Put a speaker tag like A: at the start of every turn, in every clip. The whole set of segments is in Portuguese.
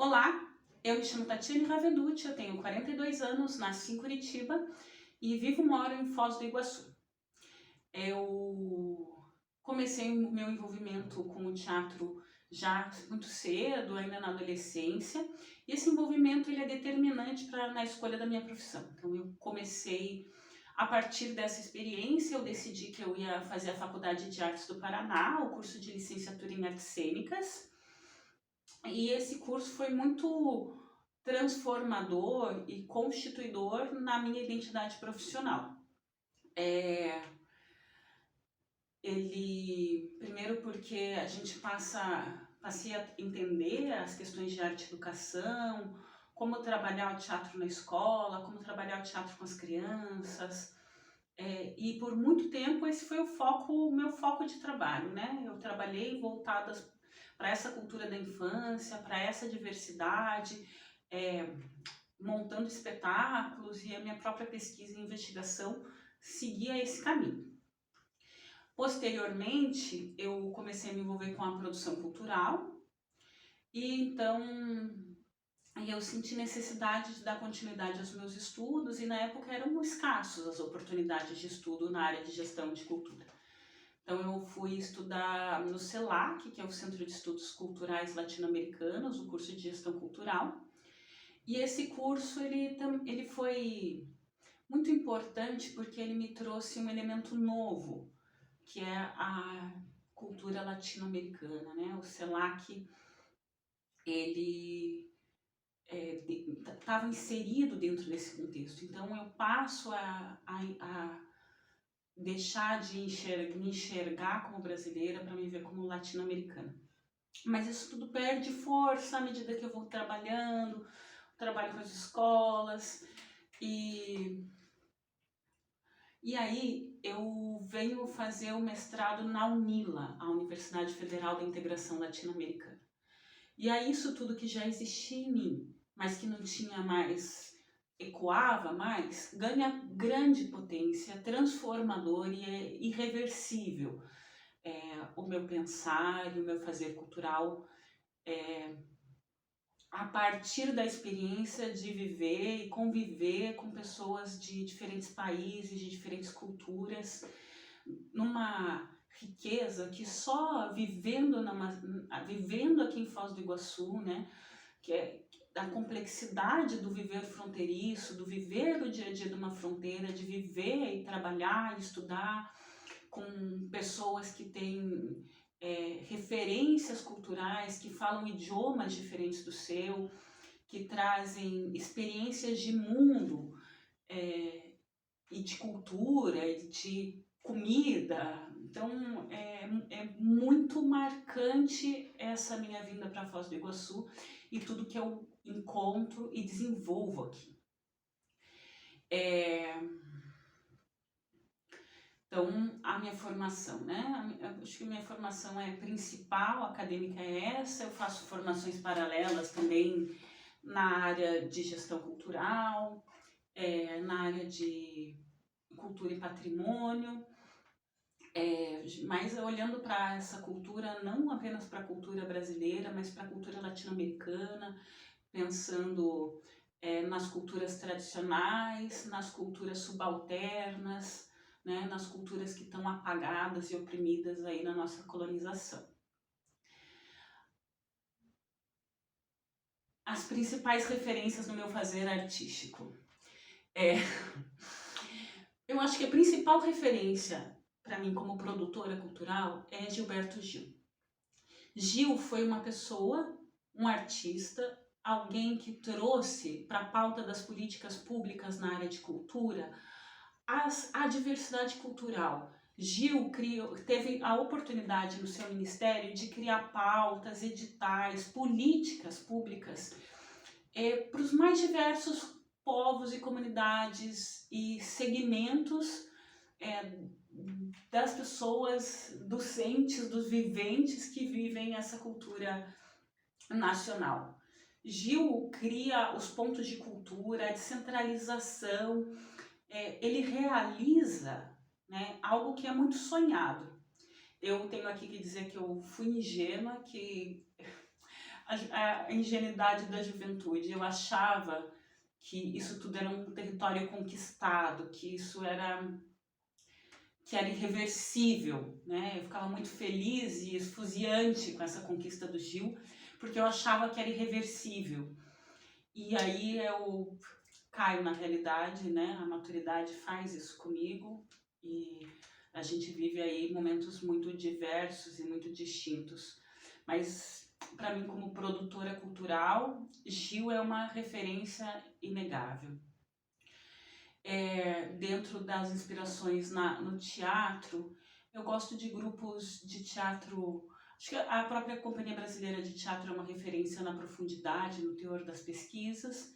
A: Olá, eu me chamo Tatiane Raveduti, eu tenho 42 anos, nasci em Curitiba e moro em Foz do Iguaçu. Eu comecei o meu envolvimento com o teatro já muito cedo, ainda na adolescência, e esse envolvimento ele é determinante na escolha da minha profissão. Então eu comecei, a partir dessa experiência, eu decidi que eu ia fazer a Faculdade de Artes do Paraná, o curso de licenciatura em Artes Cênicas, e esse curso foi muito transformador e constituidor na minha identidade profissional. Ele, primeiro porque a gente passei a entender as questões de arte e educação, como trabalhar o teatro na escola, como trabalhar o teatro com as crianças, e por muito tempo esse foi o meu foco de trabalho, né? Eu trabalhei voltada para essa cultura da infância, para essa diversidade, montando espetáculos, e a minha própria pesquisa e investigação seguia esse caminho. Posteriormente, eu comecei a me envolver com a produção cultural, e então eu senti necessidade de dar continuidade aos meus estudos, e na época eram escassos as oportunidades de estudo na área de gestão de cultura. Então eu fui estudar no CELAC, que é o Centro de Estudos Culturais Latino-Americanos, o curso de gestão cultural, e esse curso ele foi muito importante porque ele me trouxe um elemento novo, que é a cultura latino-americana, né? O CELAC, ele estava inserido dentro desse contexto. Então eu passo a deixar de me enxergar como brasileira para me ver como latino-americana. Mas isso tudo perde força à medida que eu vou trabalhando, trabalho com as escolas, e aí eu venho fazer o mestrado na UNILA, a Universidade Federal da Integração Latino-Americana. E aí isso tudo que já existia em mim, mas que não tinha mais, ecoava mais, ganha grande potência, transformador e é irreversível. O meu pensar e o meu fazer cultural a partir da experiência de viver e conviver com pessoas de diferentes países, de diferentes culturas, numa riqueza que só vivendo aqui em Foz do Iguaçu, né, que é a complexidade do viver fronteiriço, do viver o dia a dia de uma fronteira, de viver e trabalhar e estudar com pessoas que têm referências culturais, que falam idiomas diferentes do seu, que trazem experiências de mundo e de cultura e de comida. Então é muito marcante essa minha vinda para Foz do Iguaçu e tudo que eu encontro e desenvolvo aqui. Então, a minha formação, né? Acho que a minha formação principal, acadêmica é essa. Eu faço formações paralelas também na área de gestão cultural, na área de cultura e patrimônio, mas olhando para essa cultura, não apenas para a cultura brasileira, mas para a cultura latino-americana, pensando nas culturas tradicionais, nas culturas subalternas, né, nas culturas que estão apagadas e oprimidas aí na nossa colonização. As principais referências no meu fazer artístico. Eu acho que a principal referência para mim como produtora cultural é Gilberto Gil. Gil foi uma pessoa, um artista, alguém que trouxe para a pauta das políticas públicas na área de cultura a diversidade cultural. Gil teve a oportunidade no seu ministério de criar pautas, editais, políticas públicas para os mais diversos povos e comunidades e segmentos das pessoas, dos entes, dos viventes que vivem essa cultura nacional. Gil cria os pontos de cultura, a descentralização, ele realiza, né, algo que é muito sonhado. Eu tenho aqui que dizer que eu fui ingênua, que a ingenuidade da juventude. Eu achava que isso tudo era um território conquistado, que era irreversível, né? Eu ficava muito feliz e esfuziante com essa conquista do Gil, porque eu achava que era irreversível. E aí eu caio na realidade, né? A maturidade faz isso comigo e a gente vive aí momentos muito diversos e muito distintos. Mas para mim, como produtora cultural, Gil é uma referência inegável. Dentro das inspirações no teatro, eu gosto de grupos de teatro. Acho que a própria Companhia Brasileira de Teatro é uma referência na profundidade, no teor das pesquisas.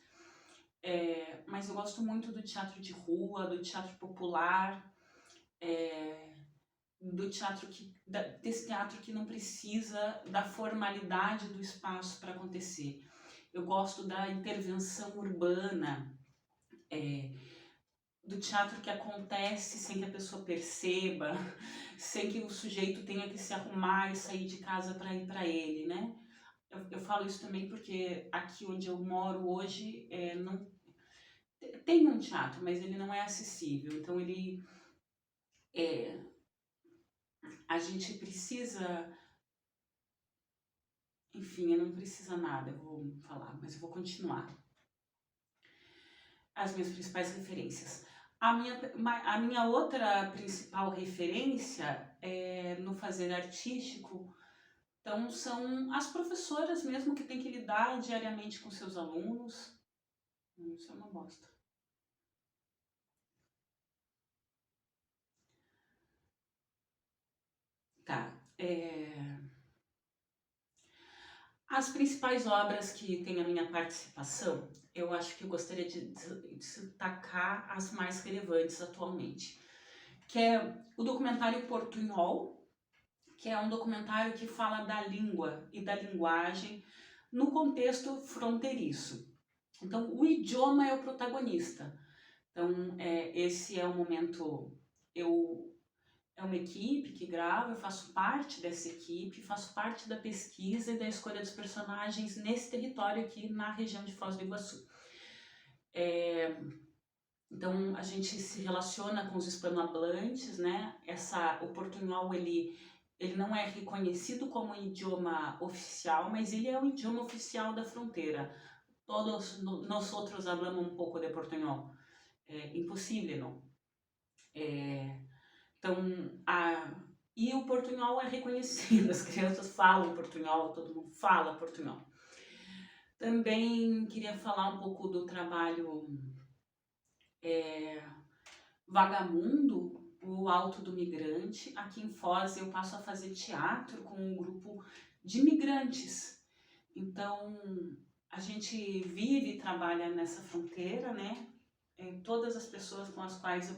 A: Mas eu gosto muito do teatro de rua, do teatro popular, desse teatro que não precisa da formalidade do espaço para acontecer. Eu gosto da intervenção urbana, do teatro que acontece sem que a pessoa perceba, sem que o sujeito tenha que se arrumar e sair de casa para ir para ele, né? Eu falo isso também porque aqui onde eu moro hoje não tem um teatro, mas ele não é acessível. Então a gente precisa, enfim, eu não precisa nada, eu vou falar, mas eu vou continuar. As minhas principais referências. A minha outra principal referência no fazer artístico, então, são as professoras mesmo que têm que lidar diariamente com seus alunos. Isso é uma bosta. Tá. As principais obras que têm a minha participação, eu acho que eu gostaria de destacar as mais relevantes atualmente, que é o documentário Portunhol, que é um documentário que fala da língua e da linguagem no contexto fronteiriço. Então, o idioma é o protagonista. Então, esse é o momento. É uma equipe que grava, eu faço parte dessa equipe, faço parte da pesquisa e da escolha dos personagens nesse território aqui na região de Foz do Iguaçu. Então, a gente se relaciona com os hispanohablantes, né? O portunhol, ele não é reconhecido como um idioma oficial, mas ele é o idioma oficial da fronteira. Todos nós outros falamos um pouco de portunhol. É impossível, não? Então, e o portunhol é reconhecido, as crianças falam portunhol, todo mundo fala portunhol. Também queria falar um pouco do trabalho Vagamundo, o Alto do Migrante. Aqui em Foz eu passo a fazer teatro com um grupo de migrantes. Então, a gente vive e trabalha nessa fronteira, né? Todas as pessoas com as quais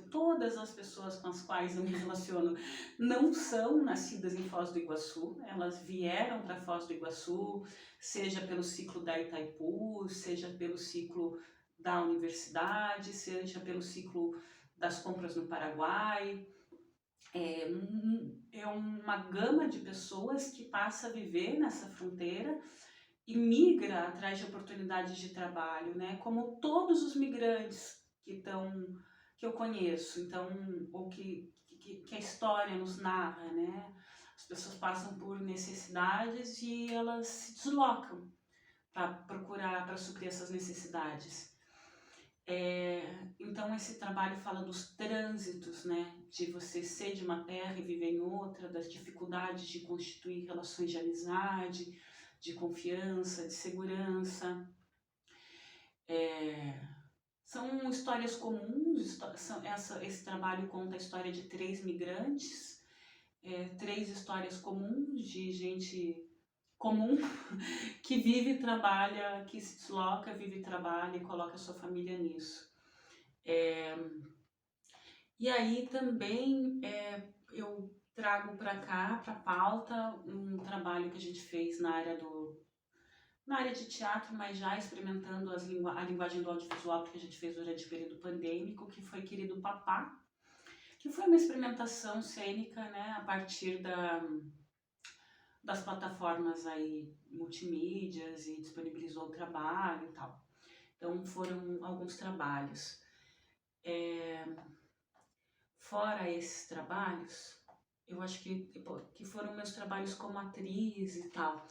A: eu me relaciono não são nascidas em Foz do Iguaçu, elas vieram para Foz do Iguaçu, seja pelo ciclo da Itaipu, seja pelo ciclo da universidade, seja pelo ciclo das compras no Paraguai. É uma gama de pessoas que passa a viver nessa fronteira e migra atrás de oportunidades de trabalho, né? Como todos os migrantes que eu conheço, então, ou que a história nos narra, né? As pessoas passam por necessidades e elas se deslocam para suprir essas necessidades. Então, esse trabalho fala dos trânsitos, né? De você ser de uma terra e viver em outra, das dificuldades de constituir relações de amizade, de confiança, de segurança. São histórias comuns, esse trabalho conta a história de 3 migrantes, 3 histórias comuns de gente comum que vive e trabalha, que se desloca, vive e trabalha e coloca a sua família nisso. E aí também eu trago para cá, para a pauta, um trabalho que a gente fez na área de teatro, mas já experimentando a linguagem do audiovisual que a gente fez durante o período pandêmico, que foi Querido Papá, que foi uma experimentação cênica, né, a partir das plataformas aí multimídias e disponibilizou o trabalho e tal. Então foram alguns trabalhos. Fora esses trabalhos, eu acho que foram meus trabalhos como atriz e tal.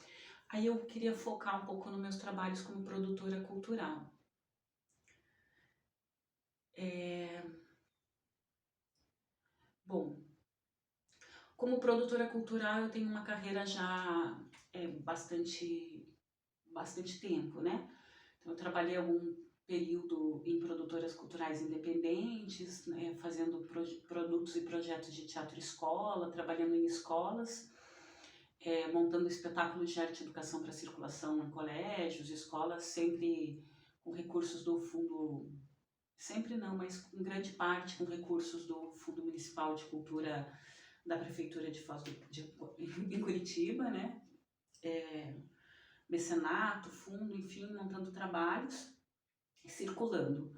A: Aí eu queria focar um pouco nos meus trabalhos como produtora cultural. Bom, como produtora cultural eu tenho uma carreira já bastante tempo, né? Então eu trabalhei algum período em produtoras culturais independentes, né, fazendo produtos e projetos de teatro-escola, trabalhando em escolas, montando espetáculos de arte e educação para circulação em colégios, escolas, sempre com recursos do fundo, sempre não, mas em grande parte com recursos do Fundo Municipal de Cultura da Prefeitura de Foz em Curitiba, né? Mecenato, fundo, enfim, montando trabalhos, circulando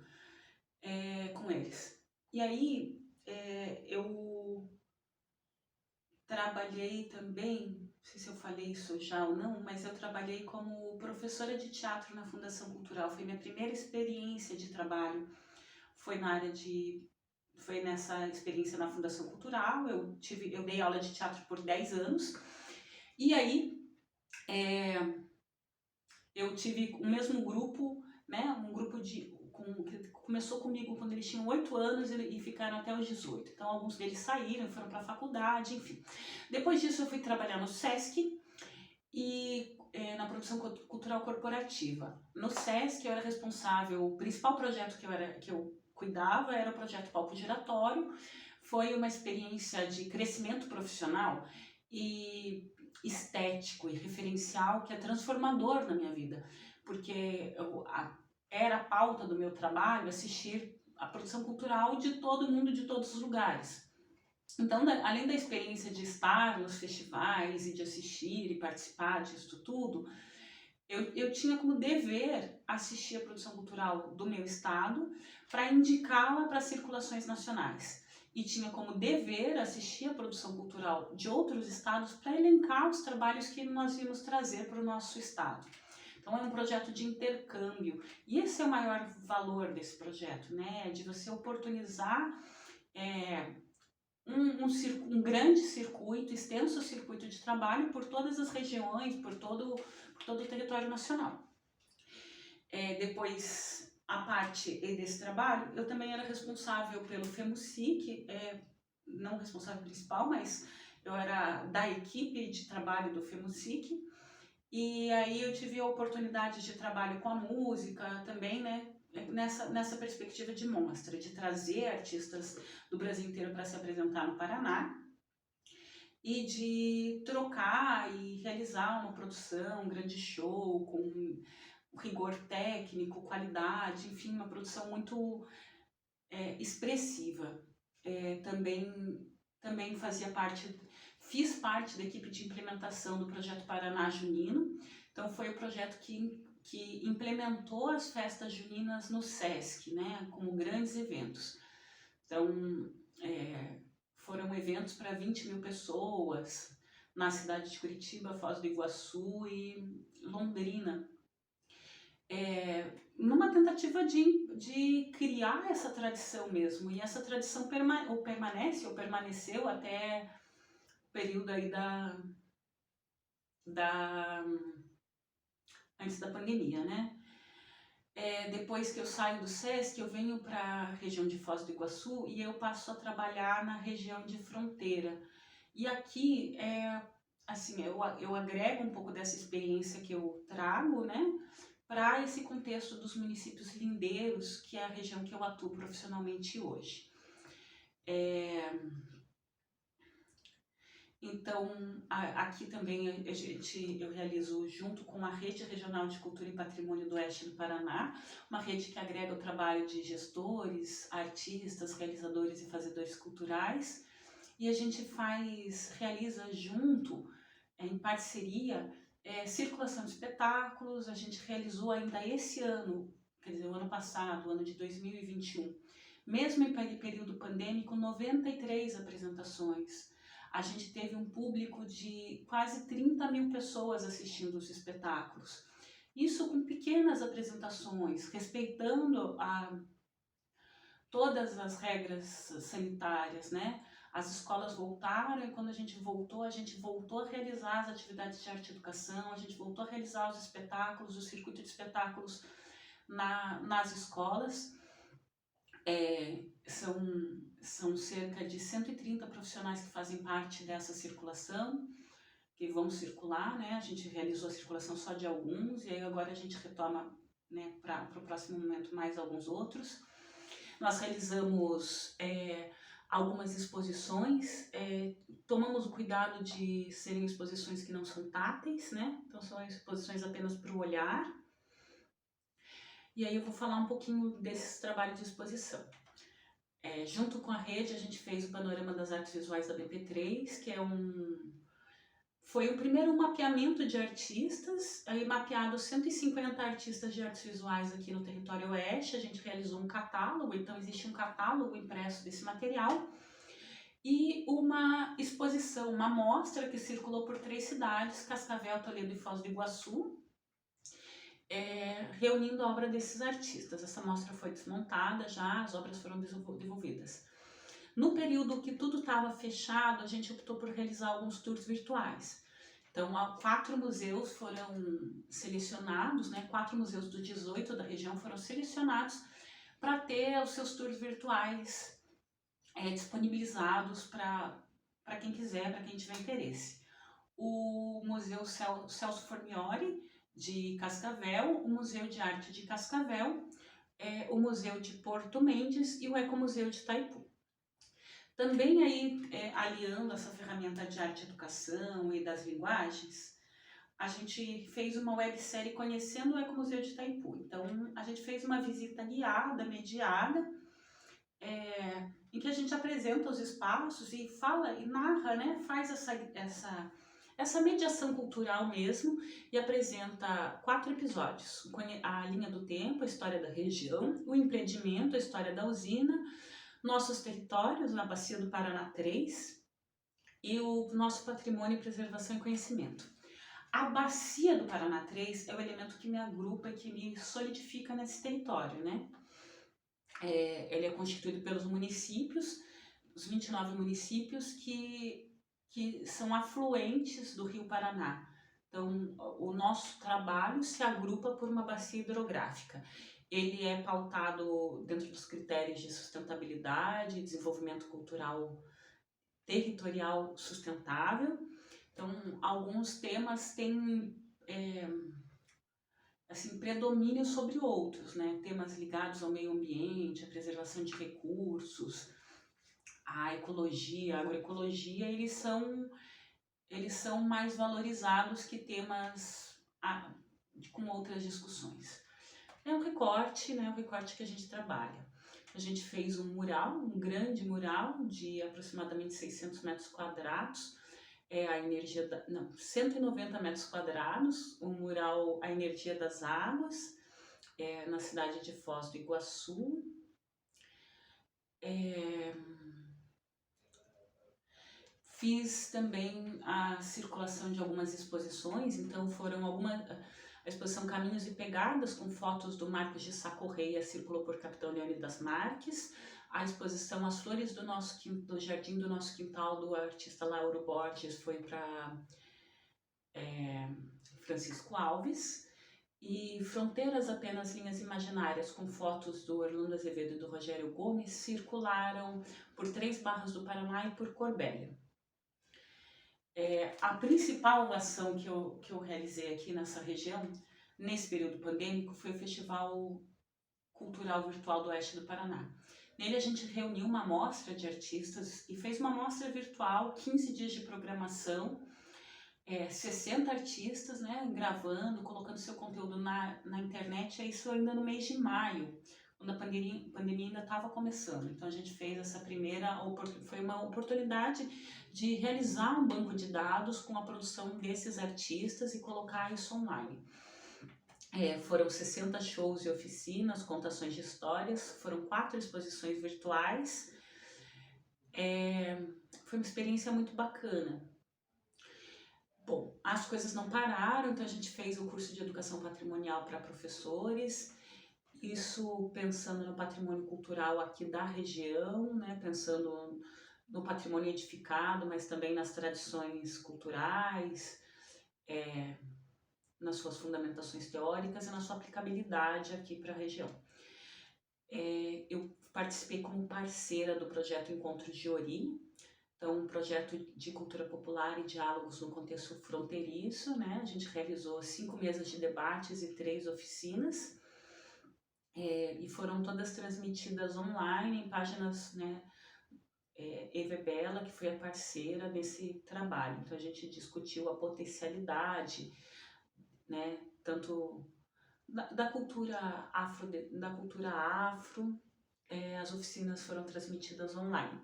A: com eles. E aí eu trabalhei também, não sei se eu falei isso já ou não, mas eu trabalhei como professora de teatro na Fundação Cultural. Foi minha primeira experiência de trabalho, foi nessa experiência na Fundação Cultural. Eu dei aula de teatro por 10 anos, e aí eu tive o mesmo grupo, né, um grupo que começou comigo quando eles tinham 8 anos e ficaram até os 18. Então alguns deles saíram, foram para a faculdade, enfim. Depois disso eu fui trabalhar no SESC e na produção cultural corporativa. No SESC eu era responsável, o principal projeto que eu cuidava era o projeto Palco Giratório. Foi uma experiência de crescimento profissional e estético e referencial que é transformador na minha vida, porque era a pauta do meu trabalho assistir a produção cultural de todo mundo, de todos os lugares. Então, além da experiência de estar nos festivais e de assistir e participar disso tudo, eu tinha como dever assistir a produção cultural do meu estado para indicá-la para circulações nacionais. E tinha como dever assistir a produção cultural de outros estados para elencar os trabalhos que nós íamos trazer para o nosso estado. Então é um projeto de intercâmbio. E esse é o maior valor desse projeto, né? De você oportunizar um grande circuito, extenso circuito de trabalho por todas as regiões, por todo o território nacional. Depois, a parte desse trabalho, eu também era responsável pelo FEMUSIC, não responsável principal, mas eu era da equipe de trabalho do FEMUSIC, e aí eu tive a oportunidade de trabalho com a música também, né, nessa perspectiva de mostra, de trazer artistas do Brasil inteiro para se apresentar no Paraná, e de trocar e realizar uma produção, um grande show com rigor técnico, qualidade, enfim, uma produção muito expressiva. Também fiz parte da equipe de implementação do projeto Paraná Junino. Então foi o projeto que implementou as festas juninas no SESC, né, como grandes eventos. Então foram eventos para 20 mil pessoas na cidade de Curitiba, Foz do Iguaçu e Londrina. Numa tentativa de criar essa tradição mesmo, e essa tradição permaneceu até o período aí antes da pandemia, né? Depois que eu saio do SESC, eu venho para a região de Foz do Iguaçu e eu passo a trabalhar na região de fronteira. E aqui, assim, eu agrego um pouco dessa experiência que eu trago, né, para esse contexto dos municípios lindeiros, que é a região que eu atuo profissionalmente hoje. Então, aqui também eu realizo, junto com a Rede Regional de Cultura e Patrimônio do Oeste do Paraná, uma rede que agrega o trabalho de gestores, artistas, realizadores e fazedores culturais, e a gente realiza junto, em parceria, circulação de espetáculos. A gente realizou ainda esse ano, quer dizer, o ano passado, o ano de 2021, mesmo em período pandêmico, 93 apresentações. a gente teve um público de quase 30 mil pessoas assistindo os espetáculos. Isso com pequenas apresentações, respeitando todas as regras sanitárias, né? As escolas voltaram e quando a gente voltou a realizar as atividades de arte e educação, a gente voltou a realizar os espetáculos, o circuito de espetáculos nas escolas. São cerca de 130 profissionais que fazem parte dessa circulação, que vão circular, né? A gente realizou a circulação só de alguns e aí agora a gente retoma, né, para o próximo momento mais alguns outros. Nós realizamos algumas exposições, tomamos o cuidado de serem exposições que não são táteis, né? Então são exposições apenas para o olhar. E aí eu vou falar um pouquinho desse trabalho de exposição. Junto com a rede a gente fez o Panorama das Artes Visuais da BP3, que foi o primeiro mapeamento de artistas, aí mapeado 150 artistas de artes visuais aqui no território oeste. A gente realizou um catálogo, então existe um catálogo impresso desse material e uma exposição, uma mostra que circulou por 3 cidades, Cascavel, Toledo e Foz do Iguaçu, reunindo a obra desses artistas. Essa mostra foi desmontada já, as obras foram devolvidas. No período que tudo estava fechado, a gente optou por realizar alguns tours virtuais. Então, 4 museus foram selecionados, né? 4 museus dos 18 da região foram selecionados para ter os seus tours virtuais disponibilizados para quem quiser, para quem tiver interesse. O Museu Celso Formioli, de Cascavel, o Museu de Arte de Cascavel, o Museu de Porto Mendes e o Ecomuseu de Itaipu. Também aí, aliando essa ferramenta de arte e educação e das linguagens, a gente fez uma websérie conhecendo o Ecomuseu de Itaipu. Então, a gente fez uma visita guiada, mediada, em que a gente apresenta os espaços e fala e narra, né, faz essa mediação cultural mesmo e apresenta 4 episódios. A linha do tempo, a história da região, o empreendimento, a história da usina, nossos territórios na Bacia do Paraná 3 e o nosso patrimônio, preservação e conhecimento. A Bacia do Paraná 3 é o elemento que me agrupa e que me solidifica nesse território, né? Ele é constituído pelos municípios, os 29 municípios que são afluentes do Rio Paraná. Então, o nosso trabalho se agrupa por uma bacia hidrográfica. Ele é pautado dentro dos critérios de sustentabilidade, desenvolvimento cultural territorial sustentável. Então, alguns temas têm predomínio sobre outros, né? Temas ligados ao meio ambiente, à preservação de recursos, à ecologia, à agroecologia, eles são mais valorizados que temas com outras discussões. É um recorte, né? O recorte que a gente trabalha. A gente fez um mural, um grande mural de aproximadamente 600 metros quadrados, 190 metros quadrados, o mural A Energia das Águas, na cidade de Foz do Iguaçu. Fiz também a circulação de algumas exposições, então a exposição Caminhos e Pegadas, com fotos do Marcos de Sá Correia, circulou por Capitão Leônidas Marques. A exposição As Flores do Jardim do Nosso Quintal, do artista Lauro Borges, foi para Francisco Alves. E Fronteiras Apenas Linhas Imaginárias, com fotos do Orlando Azevedo e do Rogério Gomes, circularam por 3 Barras do Paraná e por Corbélia. A principal ação que eu realizei aqui nessa região, nesse período pandêmico, foi o Festival Cultural Virtual do Oeste do Paraná. Nele a gente reuniu uma amostra de artistas e fez uma amostra virtual, 15 dias de programação, 60 artistas, né, gravando, colocando seu conteúdo na internet, isso ainda no mês de maio, quando a pandemia ainda estava começando. Então a gente fez essa foi uma oportunidade de realizar um banco de dados com a produção desses artistas e colocar isso online. Foram 60 shows e oficinas, contações de histórias, foram 4 exposições virtuais. foi uma experiência muito bacana. Bom, as coisas não pararam, então a gente fez o curso de educação patrimonial para professores, isso pensando no patrimônio cultural aqui da região, né, pensando no patrimônio edificado, mas também nas tradições culturais, nas suas fundamentações teóricas e na sua aplicabilidade aqui para a região. Eu participei como parceira do projeto Encontro de Ori, então um projeto de cultura popular e diálogos no contexto fronteiriço, né? A gente realizou 5 mesas de debates e 3 oficinas, e foram todas transmitidas online em páginas, né? Evebela, que foi a parceira desse trabalho. Então a gente discutiu a potencialidade, né? Tanto da cultura afro, as oficinas foram transmitidas online.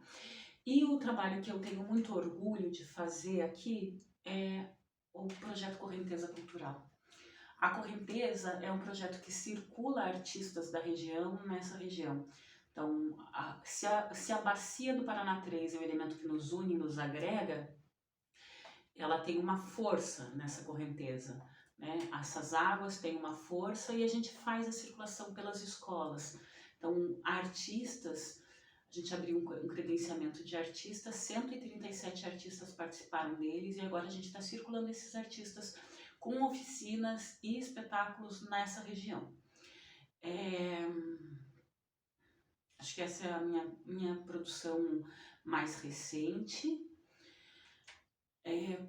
A: E o trabalho que eu tenho muito orgulho de fazer aqui é o projeto Correnteza Cultural. A Correnteza é um projeto que circula artistas da região nessa região. Então, se a bacia do Paraná 3 é o elemento que nos une, nos agrega, ela tem uma força nessa correnteza, né? Essas águas têm uma força e a gente faz a circulação pelas escolas. Então, artistas, a gente abriu um credenciamento de artistas, 137 artistas participaram deles e agora a gente está circulando esses artistas com oficinas e espetáculos nessa região. Acho que essa é a minha produção mais recente.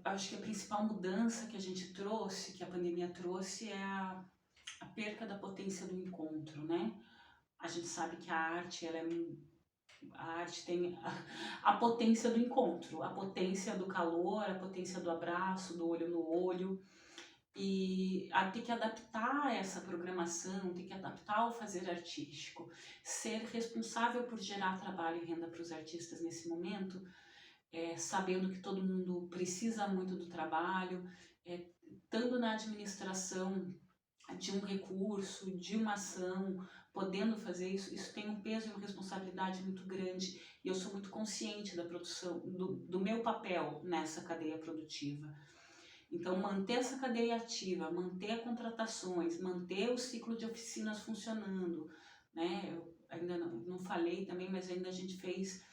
A: Acho que a principal mudança que a gente trouxe, que a pandemia trouxe, é a perca da potência do encontro, né? A gente sabe que a arte tem a potência do encontro, a potência do calor, a potência do abraço, do olho no olho. E ter que adaptar essa programação, ter que adaptar o fazer artístico, ser responsável por gerar trabalho e renda para os artistas nesse momento, sabendo que todo mundo precisa muito do trabalho, estando na administração de um recurso, de uma ação, podendo fazer isso, isso tem um peso e uma responsabilidade muito grande e eu sou muito consciente da produção, do meu papel nessa cadeia produtiva. Então, manter essa cadeia ativa, manter contratações, manter o ciclo de oficinas funcionando, né? Eu ainda não falei também, mas ainda a gente fez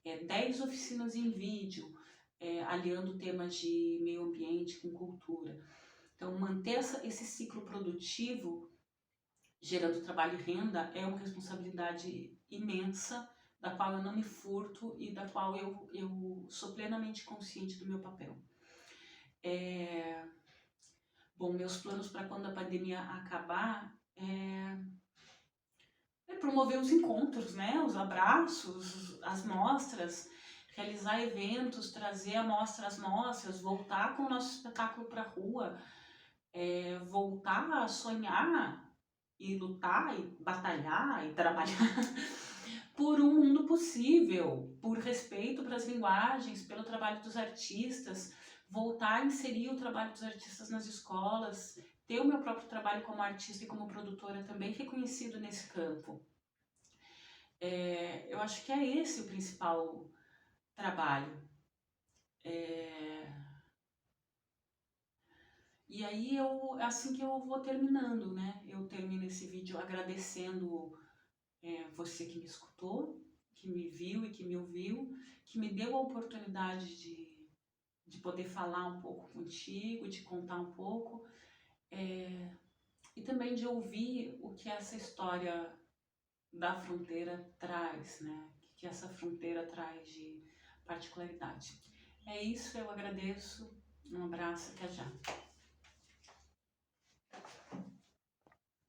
A: 10 oficinas em vídeo, aliando temas de meio ambiente com cultura. Então, manter esse ciclo produtivo, gerando trabalho e renda, é uma responsabilidade imensa, da qual eu não me furto e da qual eu sou plenamente consciente do meu papel. Bom, meus planos para quando a pandemia acabar é promover os encontros, né? Os abraços, as mostras, realizar eventos, trazer às mostras, voltar com o nosso espetáculo para a rua, voltar a sonhar e lutar e batalhar e trabalhar por um mundo possível, por respeito para as linguagens, pelo trabalho dos artistas, voltar a inserir o trabalho dos artistas nas escolas, ter o meu próprio trabalho como artista e como produtora também reconhecido nesse campo. Eu acho que é esse o principal trabalho. E aí é assim que eu vou terminando, né? Eu termino esse vídeo agradecendo você que me escutou, que me viu e que me ouviu, que me deu a oportunidade de poder falar um pouco contigo, de contar um pouco, e também de ouvir o que essa história da fronteira traz, né? O que essa fronteira traz de particularidade. É isso, eu agradeço, um abraço, até já.